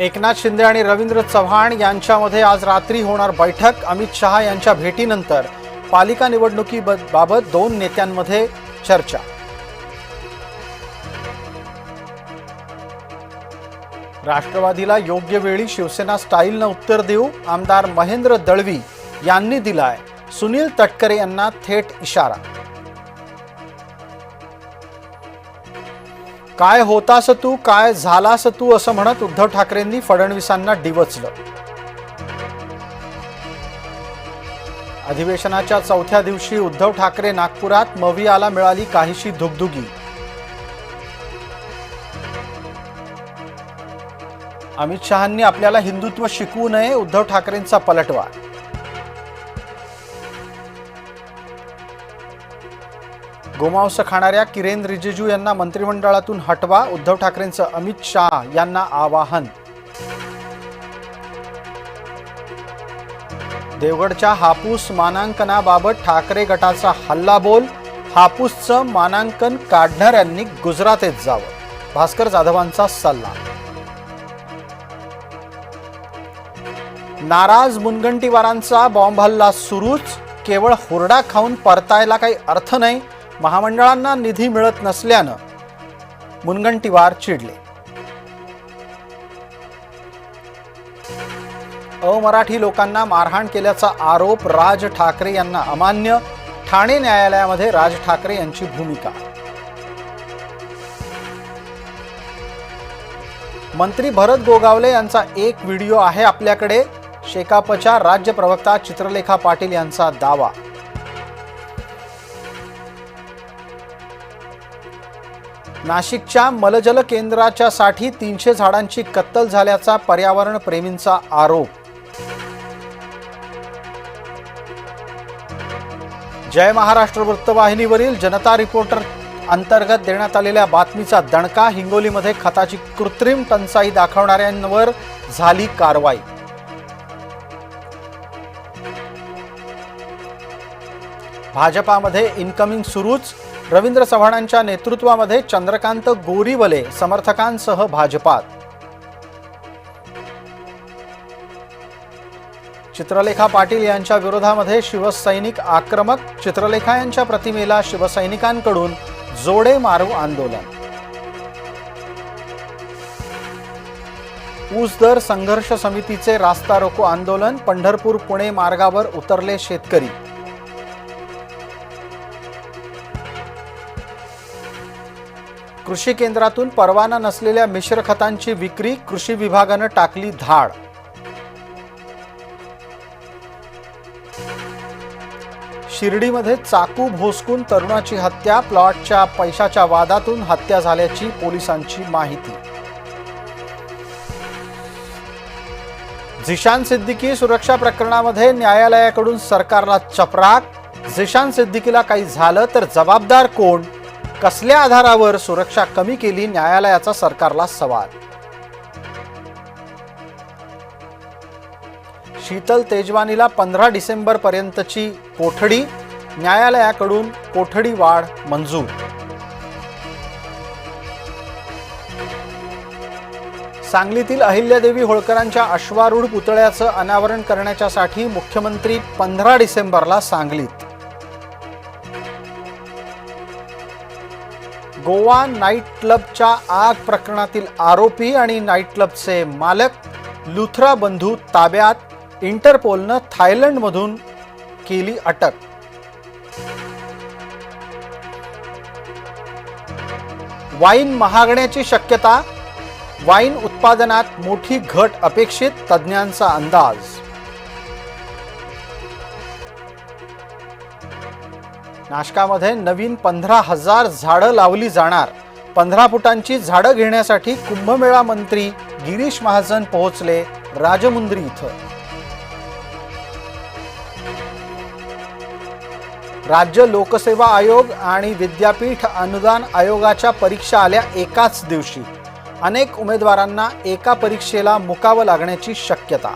एकनाथ शिंदे आणि रवींद्र चव्हाण यांच्यामध्ये आज रात्री होणार बैठक। अमित शहा यांच्या भेटीनंतर पालिका निवडणुकीबाबत दोन नेत्यांमध्ये चर्चा। राष्ट्रवादीला योग्य वेळी शिवसेना स्टाईलने उत्तर देऊ, आमदार महेंद्र दळवी यांनी दिलाय सुनील तटकरे यांना थेट इशारा। काय होतास तू, काय झालास तू असं म्हणत उद्धव ठाकरेंनी फडणवीसांना डिवचलं। अधिवेशनाच्या चौथ्या दिवशी उद्धव ठाकरे नागपुरात, मवियाला मिळाली काहीशी दुगदुगी। अमित शहांनी आपल्याला हिंदुत्व शिकवू नये, उद्धव ठाकरेंचा पलटवार। गोमांस खाणाऱ्या किरेन रिजिजू यांना मंत्रिमंडळातून हटवा, उद्धव ठाकरेंचं अमित शहा यांना आवाहन। देवगडच्या हापूस मानांकनाबाबत ठाकरे गटाचा हल्लाबोल, हापूसचं मानांकन काढणाऱ्यांनी गुजरातेत जावं, भास्कर जाधवांचा सल्ला। नाराज मुनगंटीवारांचा बॉम्ब हल्ला सुरूच, केवळ हुरडा खाऊन परतायला काही अर्थ नाही, महामंडळांना निधी मिळत नसल्यानं मुनगंटीवार चिडले। अमराठी लोकांना मारहाण केल्याचा आरोप राज ठाकरे यांना अमान्य, ठाणे न्यायालयामध्ये राज ठाकरे यांची भूमिका। मंत्री भरत गोगावले यांचा एक व्हिडिओ आहे आपल्याकडे, शेकापच्या राज्य प्रवक्ता चित्रलेखा पाटील यांचा दावा। नाशिकच्या मलजल केंद्राच्या साठी 300 झाडांची कत्तल झाल्याचा पर्यावरण प्रेमींचा आरोप। जय महाराष्ट्र वृत्तवाहिनीवरील जनता रिपोर्टर अंतर्गत देण्यात आलेल्या बातमीचा दणका, हिंगोलीमध्ये खताची कृत्रिम टंचाई दाखवणाऱ्यांवर झाली कारवाई। भाजपामध्ये इनकमिंग सुरूच, रवींद्र चव्हाणांच्या नेतृत्वामध्ये चंद्रकांत गोरीवले समर्थकांसह भाजपात। चित्रलेखा पाटील यांच्या विरोधामध्ये शिवसैनिक आक्रमक, चित्रलेखा यांच्या प्रतिमेला शिवसैनिकांकडून जोडे मारू आंदोलन। ऊस दर संघर्ष समितीचे रास्ता रोको आंदोलन, पंढरपूर पुणे मार्गावर उतरले शेतकरी। कृषी केंद्रातून परवाना नसलेल्या मिश्र खतांची विक्री, कृषी विभागाने टाकली धाड। शिर्डीमध्ये चाकू भोसकून तरुणाची हत्या, प्लॉटच्या पैशाच्या वादातून हत्या झाल्याची पोलिसांची माहिती। झिशान सिद्दीकी सुरक्षा प्रकरणामध्ये न्यायालयाकडून सरकारला चपराक, झिशान सिद्दीकीला काही झालं तर जबाबदार कोण, कसल्या आधारावर सुरक्षा कमी केली, न्यायालयाचा सरकारला सवाल। शीतल तेजवानीला 15 डिसेंबर पर्यंतची कोठडी, न्यायालयाकडून कोठडी वाढ मंजूर। सांगलीतील अहिल्यादेवी होळकरांच्या अश्वारूढ पुतळ्याचं अनावरण करण्यासाठी मुख्यमंत्री 15 डिसेंबरला सांगलीत। गोवा नाईट क्लबच्या आग प्रकरणातील आरोपी आणि नाईट क्लबचे मालक लुथरा बंधू ताब्यात, इंटरपोलनं थायलंडमधून केली अटक। वाईन महागण्याची शक्यता, वाईन उत्पादनात मोठी घट अपेक्षित, तज्ञांचा अंदाज। नाशकामध्ये नवीन 15,000 झाडं लावली जाणार, 15 फुटांची झाडं घेण्यासाठी कुंभमेळा मंत्री गिरीश महाजन पोहोचले राजमुंद्री इथं। राज्य लोकसेवा आयोग आणि विद्यापीठ अनुदान आयोगाच्या परीक्षा आल्या एकाच दिवशी, अनेक उमेदवारांना एका परीक्षेला मुकावं लागण्याची शक्यता।